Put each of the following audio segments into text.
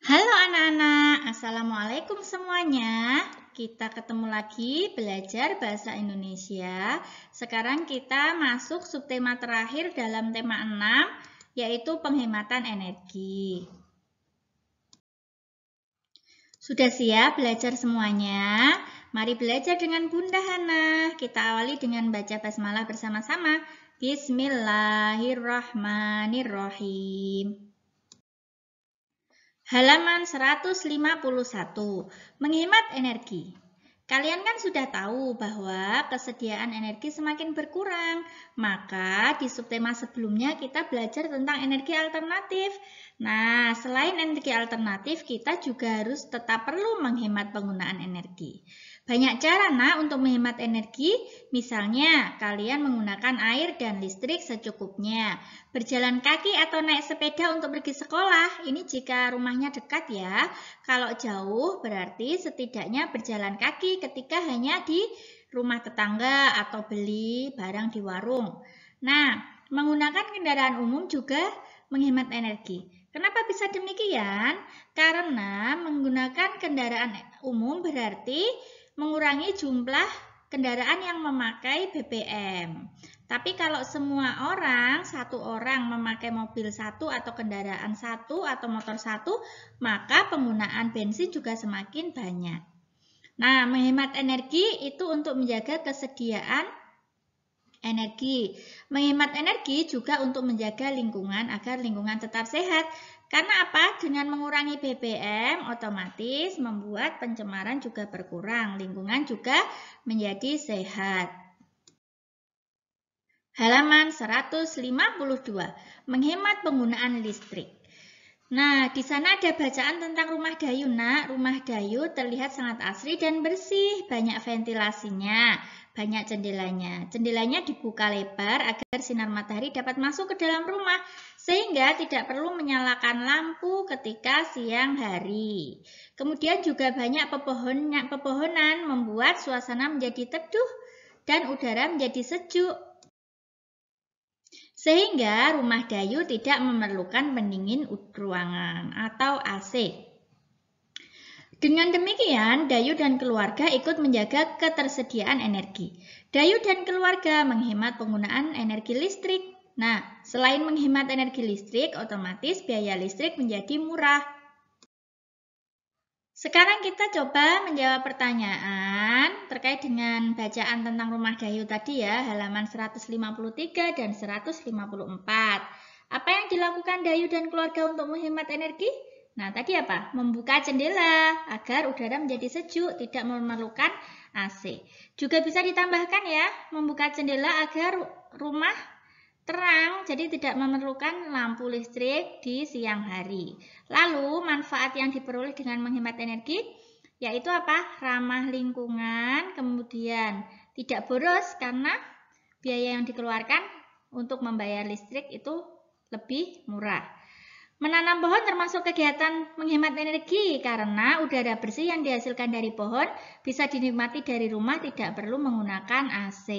Halo anak-anak, Assalamualaikum semuanya. Kita ketemu lagi belajar bahasa Indonesia. Sekarang kita masuk subtema terakhir dalam tema 6, yaitu penghematan energi. Sudah siap belajar semuanya? Mari belajar dengan Bunda Hana. Kita awali dengan baca basmalah bersama-sama. Bismillahirrahmanirrahim. Halaman 151. Menghemat energi. Kalian kan sudah tahu bahwa kesediaan energi semakin berkurang. Maka di subtema sebelumnya kita belajar tentang energi alternatif. Nah, selain energi alternatif, kita juga harus tetap perlu menghemat penggunaan energi. Banyak cara untuk menghemat energi, misalnya kalian menggunakan air dan listrik secukupnya. Berjalan kaki atau naik sepeda untuk pergi sekolah, ini jika rumahnya dekat ya. Kalau jauh berarti setidaknya berjalan kaki ketika hanya di rumah tetangga atau beli barang di warung. Nah, menggunakan kendaraan umum juga menghemat energi. Kenapa bisa demikian? Karena menggunakan kendaraan umum berarti mengurangi jumlah kendaraan yang memakai BBM. Tapi kalau semua orang, satu orang memakai mobil satu atau kendaraan satu atau motor satu, maka penggunaan bensin juga semakin banyak. Nah, menghemat energi itu untuk menjaga kesediaan energi. Menghemat energi juga untuk menjaga lingkungan agar lingkungan tetap sehat. Karena apa? Dengan mengurangi BBM otomatis membuat pencemaran juga berkurang, lingkungan juga menjadi sehat. Halaman 152. Menghemat penggunaan listrik. Nah, di sana ada bacaan tentang rumah Dayu, Nak. Rumah Dayu terlihat sangat asri dan bersih, banyak ventilasinya, banyak jendelanya. Jendelanya dibuka lebar agar sinar matahari dapat masuk ke dalam rumah, sehingga tidak perlu menyalakan lampu ketika siang hari. Kemudian juga banyak pepohonan membuat suasana menjadi teduh dan udara menjadi sejuk. Sehingga rumah Dayu tidak memerlukan pendingin ruangan atau AC. Dengan demikian, Dayu dan keluarga ikut menjaga ketersediaan energi. Dayu dan keluarga menghemat penggunaan energi listrik. Nah, selain menghemat energi listrik, otomatis biaya listrik menjadi murah. Sekarang kita coba menjawab pertanyaan terkait dengan bacaan tentang rumah Dayu tadi ya, halaman 153 dan 154. Apa yang dilakukan Dayu dan keluarga untuk menghemat energi? Nah, tadi apa? Membuka jendela agar udara menjadi sejuk, tidak memerlukan AC. Juga bisa ditambahkan ya, membuka jendela agar rumah terang, jadi tidak memerlukan lampu listrik di siang hari. Lalu, manfaat yang diperoleh dengan menghemat energi, yaitu apa? Ramah lingkungan, kemudian tidak boros karena biaya yang dikeluarkan untuk membayar listrik itu lebih murah. Menanam pohon termasuk kegiatan menghemat energi karena udara bersih yang dihasilkan dari pohon bisa dinikmati dari rumah, tidak perlu menggunakan AC.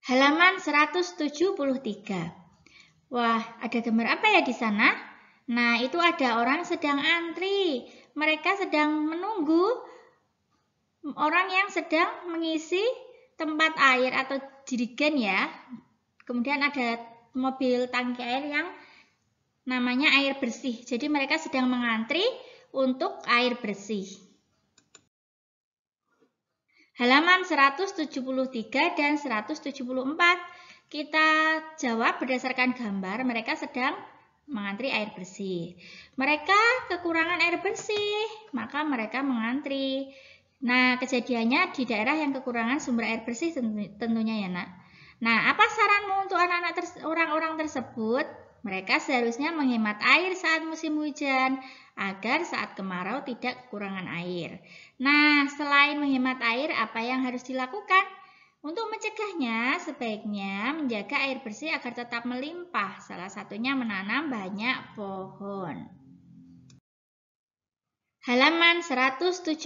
Halaman 173. Wah, ada gambar apa ya di sana? Nah, itu ada orang sedang antri. Mereka sedang menunggu orang yang sedang mengisi tempat air atau jerigen ya. Kemudian ada mobil tangki air yang namanya air bersih. Jadi mereka sedang mengantri untuk air bersih. Halaman 173 dan 174. Kita jawab berdasarkan gambar, mereka sedang mengantri air bersih. Mereka kekurangan air bersih, maka mereka mengantri. Nah, kejadiannya di daerah yang kekurangan sumber air bersih tentunya ya, Nak. Nah, apa saranmu untuk anak-anak orang-orang tersebut? Mereka seharusnya menghemat air saat musim hujan, agar saat kemarau tidak kekurangan air. Nah, selain menghemat air, apa yang harus dilakukan? Untuk mencegahnya, sebaiknya menjaga air bersih agar tetap melimpah. Salah satunya menanam banyak pohon. Halaman 176.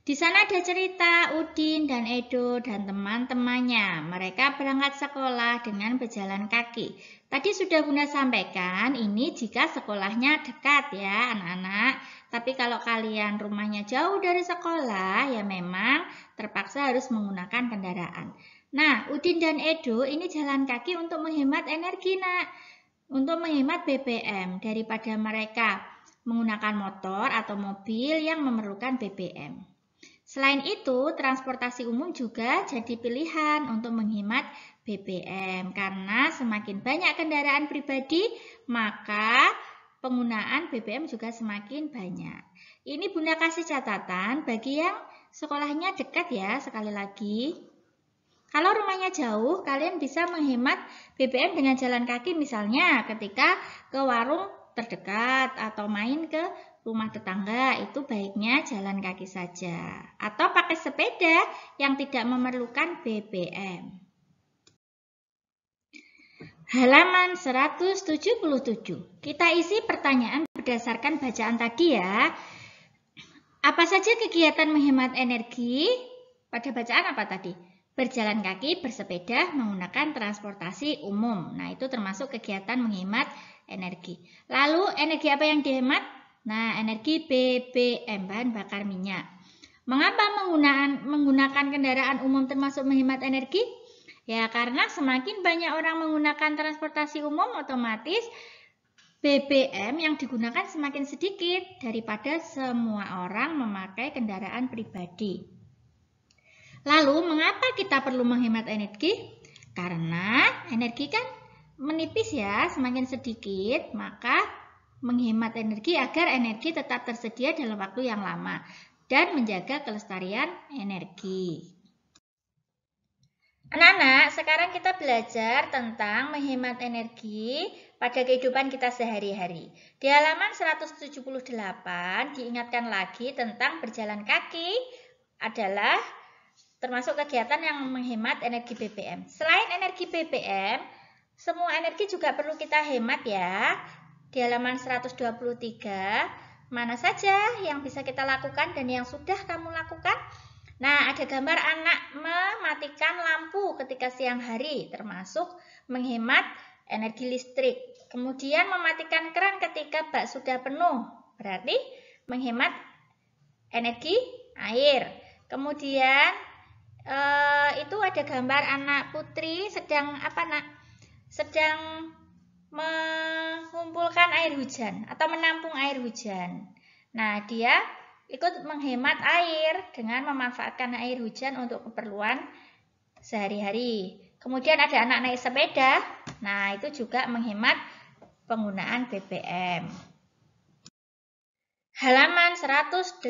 Di sana ada cerita Udin dan Edo dan teman-temannya. Mereka berangkat sekolah dengan berjalan kaki. Tadi sudah Bunda sampaikan, ini jika sekolahnya dekat ya anak-anak. Tapi kalau kalian rumahnya jauh dari sekolah, ya memang terpaksa harus menggunakan kendaraan. Nah, Udin dan Edo ini jalan kaki untuk menghemat energi, nak. Untuk menghemat BBM daripada mereka menggunakan motor atau mobil yang memerlukan BBM. Selain itu, transportasi umum juga jadi pilihan untuk menghemat BBM karena semakin banyak kendaraan pribadi, maka penggunaan BBM juga semakin banyak. Ini Bunda kasih catatan bagi yang sekolahnya dekat ya, sekali lagi. Kalau rumahnya jauh, kalian bisa menghemat BBM dengan jalan kaki misalnya ketika ke warung terdekat atau main ke rumah tetangga, itu baiknya jalan kaki saja atau pakai sepeda yang tidak memerlukan BBM. Halaman 177. Kita isi pertanyaan berdasarkan bacaan tadi ya. Apa saja kegiatan menghemat energi? Pada bacaan apa tadi? Berjalan kaki, bersepeda, menggunakan transportasi umum. Nah, itu termasuk kegiatan menghemat energi. Lalu, energi apa yang dihemat? Nah, energi BBM, bahan bakar minyak. Mengapa menggunakan kendaraan umum termasuk menghemat energi? Ya, karena semakin banyak orang menggunakan transportasi umum, otomatis BBM yang digunakan semakin sedikit daripada semua orang memakai kendaraan pribadi. Lalu, mengapa kita perlu menghemat energi? Karena energi kan menipis ya, semakin sedikit, maka menghemat energi agar energi tetap tersedia dalam waktu yang lama dan menjaga kelestarian energi. Anak-anak, sekarang kita belajar tentang menghemat energi pada kehidupan kita sehari-hari. Di halaman 178 diingatkan lagi tentang berjalan kaki adalah termasuk kegiatan yang menghemat energi BBM. Selain energi BBM, semua energi juga perlu kita hemat ya. Di halaman 123, mana saja yang bisa kita lakukan dan yang sudah kamu lakukan? Nah, ada gambar anak mematikan lampu ketika siang hari, termasuk menghemat energi listrik. Kemudian mematikan keran ketika bak sudah penuh, berarti menghemat energi air. Kemudian itu ada gambar anak putri sedang sedang mengumpulkan air hujan atau menampung air hujan. Nah, dia ikut menghemat air dengan memanfaatkan air hujan untuk keperluan sehari-hari. Kemudian ada anak naik sepeda. Nah, itu juga menghemat penggunaan BBM. Halaman 189.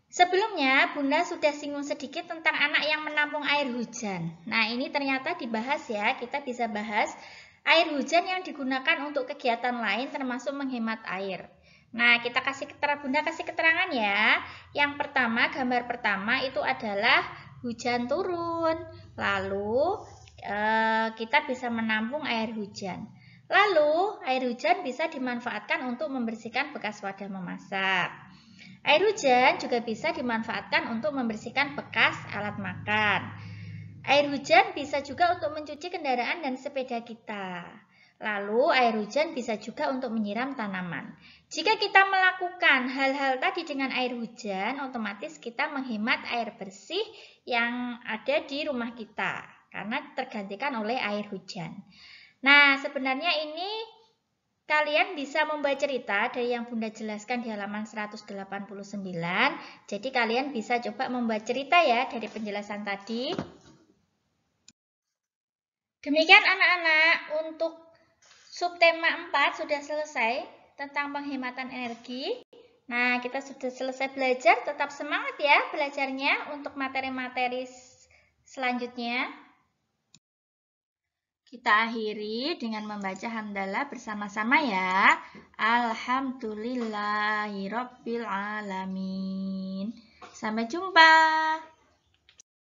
Sebelumnya, Bunda sudah singgung sedikit tentang anak yang menampung air hujan. Nah, ini ternyata dibahas ya. Kita bisa bahas air hujan yang digunakan untuk kegiatan lain termasuk menghemat air. Nah, Bunda kasih keterangan ya. Yang pertama, gambar pertama itu adalah hujan turun. Lalu, kita bisa menampung air hujan. Lalu, air hujan bisa dimanfaatkan untuk membersihkan bekas wadah memasak. Air hujan juga bisa dimanfaatkan untuk membersihkan bekas alat makan. Air hujan bisa juga untuk mencuci kendaraan dan sepeda kita. Lalu air hujan bisa juga untuk menyiram tanaman. Jika kita melakukan hal-hal tadi dengan air hujan, otomatis kita menghemat air bersih yang ada di rumah kita karena tergantikan oleh air hujan. Nah, sebenarnya ini kalian bisa membaca cerita dari yang Bunda jelaskan di halaman 189. Jadi kalian bisa coba membaca cerita ya dari penjelasan tadi. Demikian anak-anak, untuk subtema 4 sudah selesai tentang penghematan energi. Nah, kita sudah selesai belajar. Tetap semangat ya belajarnya untuk materi-materi selanjutnya. Kita akhiri dengan membaca hamdalah bersama-sama ya. Alhamdulillahirabbil alamin. Sampai jumpa.